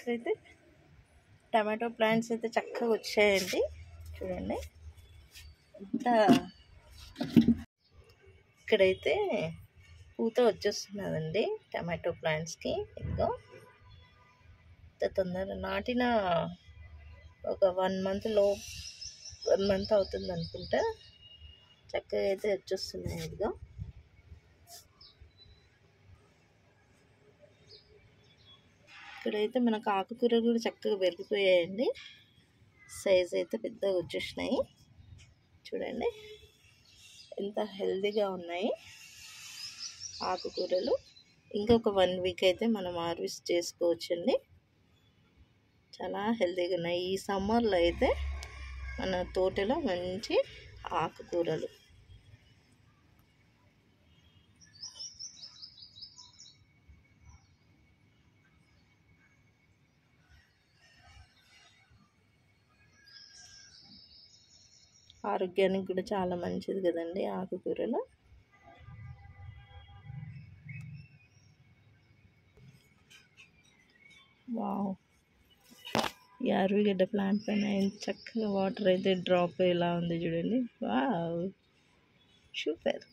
ఇక్కడైతే tomato plants అయితే చక్కగా వచ్చాయండి. చూడండి ఇంత ఇక్కడైతే పూత వచ్చేస్తున్నదండి టమాటో ప్లాంట్స్కి. ఇదిగో ఇంత తొందరగా నాటిన ఒక 1 మంత్ అవుతుంది అనుకుంటా. చక్కగా అయితే వచ్చేస్తున్నాయి. ఇదిగో ఇక్కడైతే మనకు ఆకుకూరలు కూడా చక్కగా పెరిగిపోయాయండి. సైజ్ అయితే పెద్దగా వచ్చేసినాయి. చూడండి ఎంత హెల్తీగా ఉన్నాయి ఆకుకూరలు. ఇంకొక 1 వీక్ అయితే మనం హార్వెస్ట్ చేసుకోవచ్చండి. చాలా హెల్తీగా ఉన్నాయి. ఈ సమ్మర్లో అయితే మన తోటలో మంచి ఆకుకూరలు. ఆరోగ్యానికి కూడా చాలా మంచిది కదండి ఆకుకూరలు. వావ్, ఈ అరవిగడ్డ ప్లాంట్ పైన చక్కగా వాటర్ అయితే డ్రాప్ ఎలా ఉంది చూడండి. Wow super.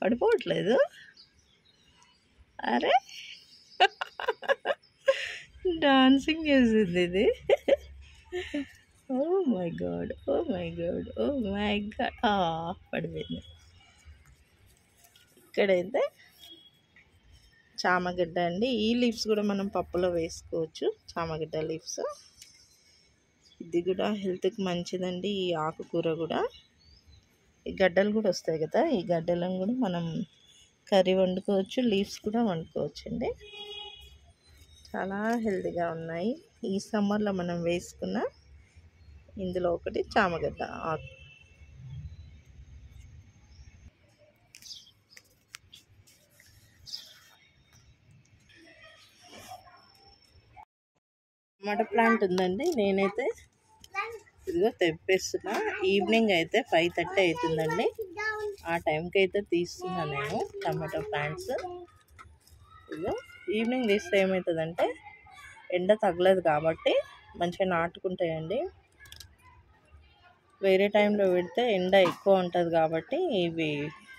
పడిపోవట్లేదు. అరే డాన్సింగ్ చేసింది ఇది. Oh my god, oh my god, oh my god. పడిపోయింది. ఇక్కడైతే చామగడ్డ అండి. ఈ లీవ్స్ కూడా మనం పప్పులో వేసుకోవచ్చు. చామగడ్డ లీవ్స్ ఇది కూడా హెల్త్కి మంచిదండి. ఈ ఆకుకూర కూడా ఈ గడ్డలు కూడా వస్తాయి కదా, ఈ గడ్డలను కూడా మనం కర్రీ వండుకోవచ్చు, లీవ్స్ కూడా వండుకోవచ్చు అండి. చాలా హెల్తీగా ఉన్నాయి. ఈ సమ్మర్లో మనం వేసుకున్న ఇందులో ఒకటి చామగడ్డ ఆకు. టమాటో ప్లాంట్ ఉందండి. నేనైతే ఇదిగో తెంపేస్తున్నా. ఈవినింగ్ అయితే 5:30 అవుతుందండి. ఆ టైంకి అయితే తీస్తున్నా నేను టమాటో ప్లాంట్స్. ఇదిగో ఈవినింగ్ తీస్తే ఏమవుతుందంటే ఎండ తగలదు కాబట్టి మంచిగా నాటుకుంటాయండి. వేరే టైంలో పెడితే ఎండ ఎక్కువ ఉంటుంది కాబట్టి ఇవి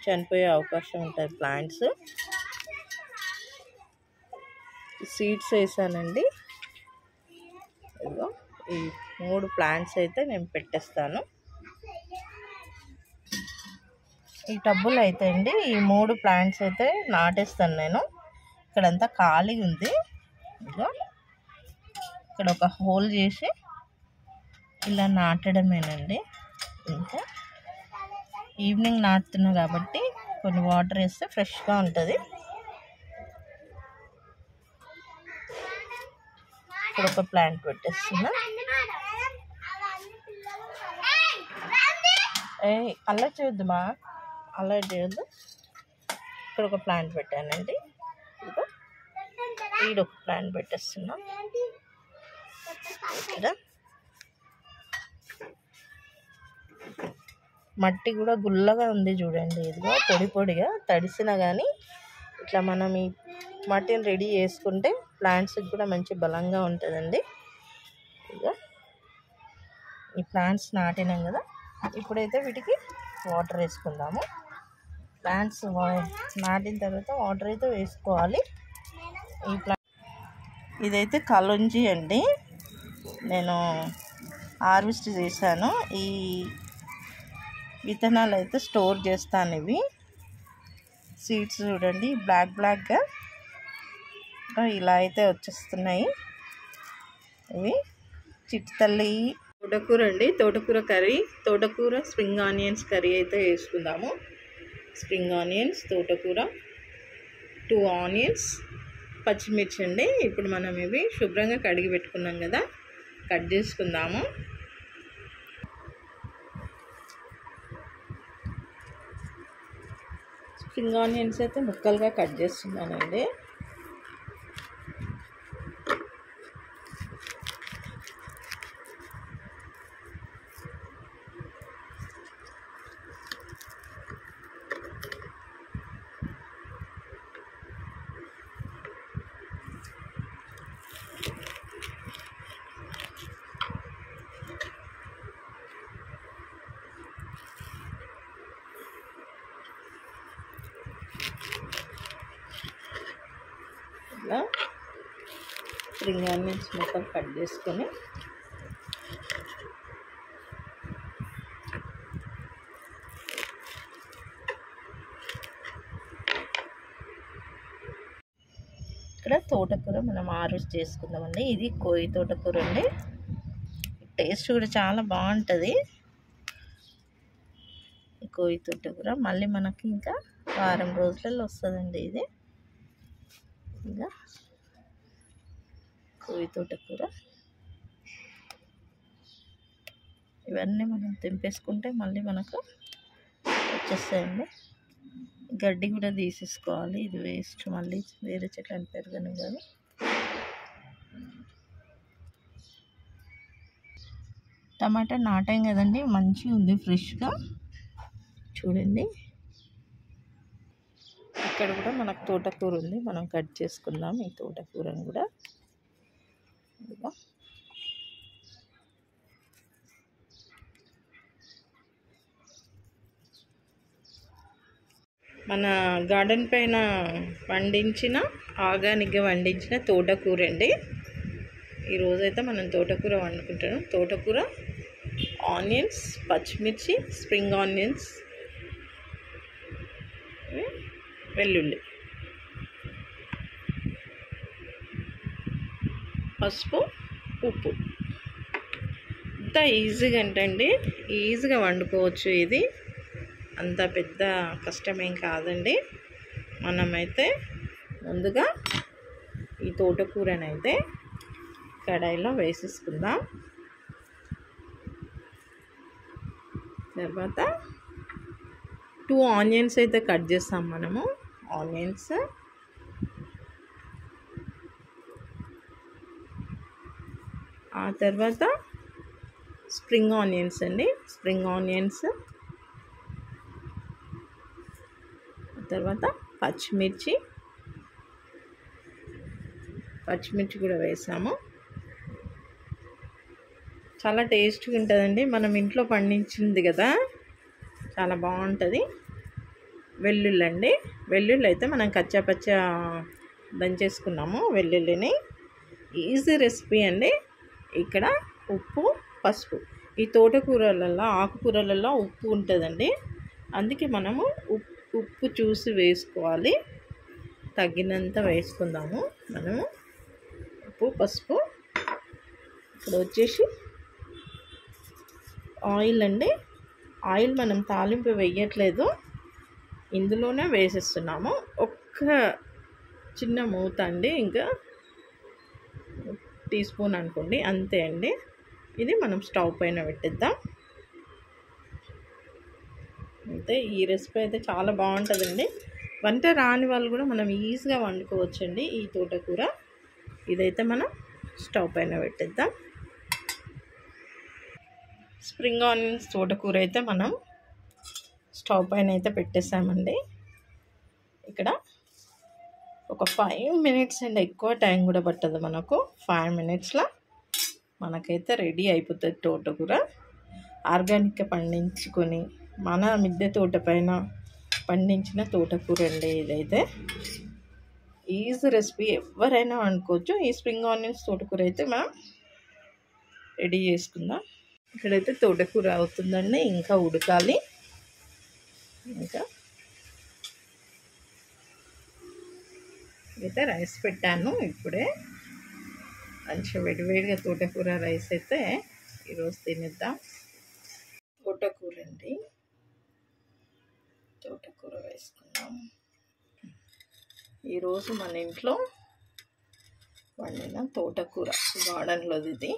చనిపోయే అవకాశం ఉంటుంది ప్లాంట్స్. సీడ్స్ వేసానండి. ఇదిగో ఈ 3 ప్లాంట్స్ అయితే నేను పెట్టేస్తాను. ఈ టబ్బులు అయితే అండి ఈ 3 ప్లాంట్స్ అయితే నాటేస్తాను నేను. ఇక్కడంతా ఖాళీ ఉంది. ఇదిగో ఇక్కడ ఒక హోల్ చేసి ఇలా నాటడమేనండి. ఇంకా ఈవినింగ్ నాటుతున్నా కాబట్టి కొన్ని వాటర్ వేస్తే ఫ్రెష్గా ఉంటుంది. ఇక్కడ ఒక ప్లాంట్ పెట్టేస్తున్నా. అలా చేయొద్దుమా, అలా చేయొద్దు. ఇక్కడ ఒక ప్లాంట్ పెట్టానండి. ఇదిగో ఈడొక ప్లాంట్ పెట్టేస్తున్నా. ఇక్కడ మట్టి కూడా గుల్లగా ఉంది చూడండి. ఇదిగో పొడి పొడిగా తడిసినా కానీ ఇట్లా మనం ఈ మట్టిని రెడీ చేసుకుంటే ప్లాంట్స్కి కూడా మంచి బలంగా ఉంటుందండి. ఇదిగో ఈ ప్లాంట్స్ నాటినాం కదా, ఇప్పుడైతే వీటికి వాటర్ వేసుకుందాము. ప్లాంట్స్ నాటిన తర్వాత వాటర్ అయితే వేసుకోవాలి. ఈ ఇదైతే కలుంజి అండి. నేను హార్వెస్ట్ చేశాను. ఈ విత్తనాలు అయితే స్టోర్ చేస్తాను. ఇవి సీడ్స్ చూడండి బ్లాక్గా ఇలా అయితే వచ్చేస్తున్నాయి. ఇవి చిట్టుతల్లి తోటకూర అండి. తోటకూర కర్రీ, తోటకూర స్ప్రింగ్ ఆనియన్స్ కర్రీ అయితే వేసుకుందాము. స్ప్రింగ్ ఆనియన్స్, తోటకూర, 2 ఆనియన్స్, పచ్చిమిర్చి అండి. ఇప్పుడు మనం ఇవి శుభ్రంగా కడిగి పెట్టుకున్నాం కదా, కట్ చేసుకుందాము. స్ప్రింగ్ ఆనియన్స్ అయితే ముక్కలుగా కట్ చేస్తున్నానండి. స్ప్రింగ్ ఆనియన్స్ ముక్కలు కట్ చేసుకొని ఇక్కడ తోటకూర మనం హార్వెస్ట్ చేసుకుందామండి. ఇది కోయి తోటకూర అండి. టేస్ట్ కూడా చాలా బాగుంటుంది. కోయి తోటకూర మళ్ళీ మనకి ఇంకా వారం రోజులలో వస్తుందండి. ఇది ఇంకా కోయి తోటకూర ఇవన్నీ మనం తెంపేసుకుంటే మళ్ళీ మనకు వచ్చేస్తాయండి. గడ్డి కూడా తీసేసుకోవాలి, ఇది వేస్ట్, మళ్ళీ వేరే చెట్లను పెరగను కానీ. టమాటా నాటాం కదండి, మంచిగా ఉంది ఫ్రెష్గా చూడండి. ఇక్కడ కూడా మనకు తోటకూర ఉంది, మనం కట్ చేసుకుందాం ఈ తోటకూరను కూడా. మన గార్డెన్ పైన పండించిన ఆర్గానిక్గా పండించిన తోటకూర అండి. ఈరోజైతే మనం తోటకూర వండుకుంటాం. తోటకూర, ఆనియన్స్, పచ్చిమిర్చి, స్ప్రింగ్ ఆనియన్స్, వెల్లుల్లి, పసుపు, ఉప్పు. ఇంత ఈజీగా అంటే ఈజీగా వండుకోవచ్చు. ఇది అంత పెద్ద కష్టమేం కాదండి. మనమైతే ముందుగా ఈ తోటకూరనైతే కడాయిలో వేసేసుకుందాం. తర్వాత 2 ఆనియన్స్ అయితే కట్ చేస్తాం మనము. ఆనియన్స్, ఆ తర్వాత స్ప్రింగ్ ఆనియన్స్ అండి. స్ప్రింగ్ ఆనియన్స్, తర్వాత పచ్చిమిర్చి కూడా వేసాము. చాలా టేస్ట్గా ఉంటుందండి. మనం ఇంట్లో పండించింది కదా, చాలా బాగుంటుంది. వెల్లుల్లి అండి. వెల్లుల్లి అయితే మనం కచ్చాపచ్చా దంచేసుకున్నాము వెల్లుల్లిని. ఈజీ రెసిపీ అండి. ఇక్కడ ఉప్పు, పసుపు. ఈ తోటకూరలలో, ఆకుకూరలలో ఉప్పు ఉంటుందండి. అందుకే మనము ఉప్పు చూసి వేసుకోవాలి. తగినంత వేసుకుందాము మనము ఉప్పు, పసుపు. ఇక్కడ వచ్చేసి ఆయిల్ అండి. ఆయిల్ మనం తాలింపు వేయట్లేదు, ఇందులోనే వేసేస్తున్నాము. ఒక్క చిన్న మూత అండి, ఇంకా టీ స్పూన్ అనుకోండి, అంతే అండి. ఇది మనం స్టవ్ పైన పెట్టేద్దాం. అంతే. ఈ రెసిపీ అయితే చాలా బాగుంటుందండి. వంట రాని వాళ్ళు కూడా మనం ఈజీగా వండుకోవచ్చండి ఈ తోటకూర. ఇదైతే మనం స్టవ్ పైన పెట్టేద్దాం. స్ప్రింగ్ ఆనియన్స్ తోటకూర అయితే మనం స్టవ్ పైన అయితే పెట్టేసామండి. ఇక్కడ ఒక 5 మినిట్స్ అండి, ఎక్కువ టైం కూడా పట్టదు మనకు. 5 మినిట్స్లో మనకైతే రెడీ అయిపోతుంది తోటకూర. ఆర్గానిక్గా పండించుకొని మన మిద్దె తోట పైన పండించిన తోటకూర అండి. ఇదైతే ఈజీ రెసిపీ, ఎవరైనా వండుకోవచ్చు. ఈ స్ప్రింగ్ ఆనియన్స్ తోటకూర అయితే మనం రెడీ చేసుకుందాం. ఇక్కడైతే తోటకూర అవుతుందండి, ఇంకా ఉడకాలి. ఇంకా అయితే రైస్ పెట్టాను ఇప్పుడే. మంచిగా వేడివేడిగా తోటకూర రైస్ అయితే ఈరోజు తినేద్దాం. తోటకూర అండి, తోటకూర వేసుకుందాం. ఈరోజు మన ఇంట్లో వండిన తోటకూర, గార్డెన్లోది ఇది.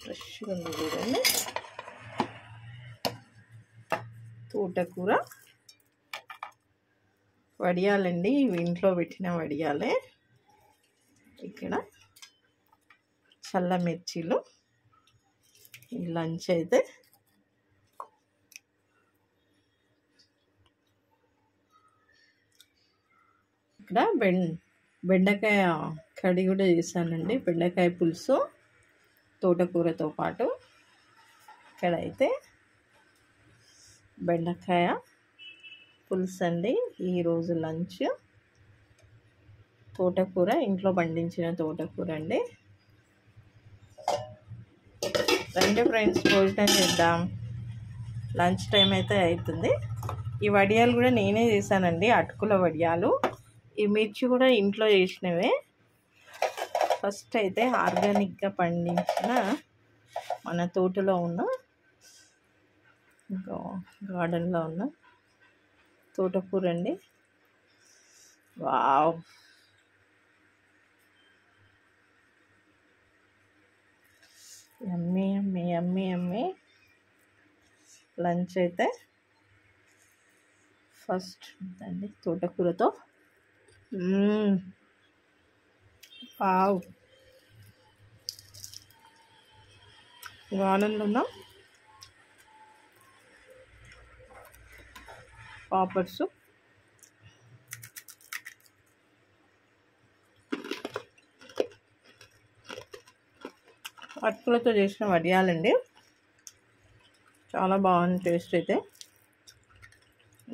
ఫ్రెష్గా ఉంది చూడండి. తోటకూర వడియాలండి, ఇవి ఇంట్లో పెట్టిన వడియాలే. ఇక్కడ చల్ల మిర్చీలు. ఈ లంచ్ అయితే ఇక్కడ బెండకాయ కర్రీ కూడా చేశానండి. బెండకాయ పులుసు తోటకూరతో పాటు. ఇక్కడైతే బెండకాయ పులుసు అండి ఈరోజు లంచ్. తోటకూర, ఇంట్లో పండించిన తోటకూర అండి. రండి ఫ్రెండ్స్, భోజనం చేద్దాం. లంచ్ టైం అయితే అవుతుంది. ఈ వడియాలు కూడా నేనే చేశానండి, అటుకుల వడియాలు. ఈ మిర్చి కూడా ఇంట్లో చేసినవే. ఫస్ట్ అయితే ఆర్గానిక్గా పండించిన మన తోటలో ఉన్న గార్డెన్లో ఉన్న తోటకూర అండి. వావ్, యమ్మీ యమ్మీ యమ్మీ యమ్మీ. లంచ్ అయితే ఫస్ట్ అండి తోటకూరతో. వావ్, గార్డెన్లో ఉన్న పాపర్స్, అటుకులతో చేసిన వడియాలండి. చాలా బాగుంది టేస్ట్ అయితే.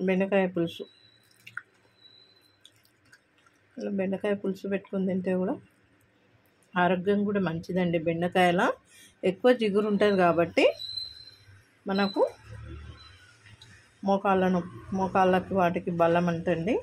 బెండకాయ పులుసు, ఇలా బెండకాయ పులుసు పెట్టుకుని తింటే కూడా ఆరోగ్యం కూడా మంచిదండి. బెండకాయల ఎక్కువ జిగురు ఉంటుంది కాబట్టి మనకు మోకాళ్ళకి వాటికి బలం అంటండి.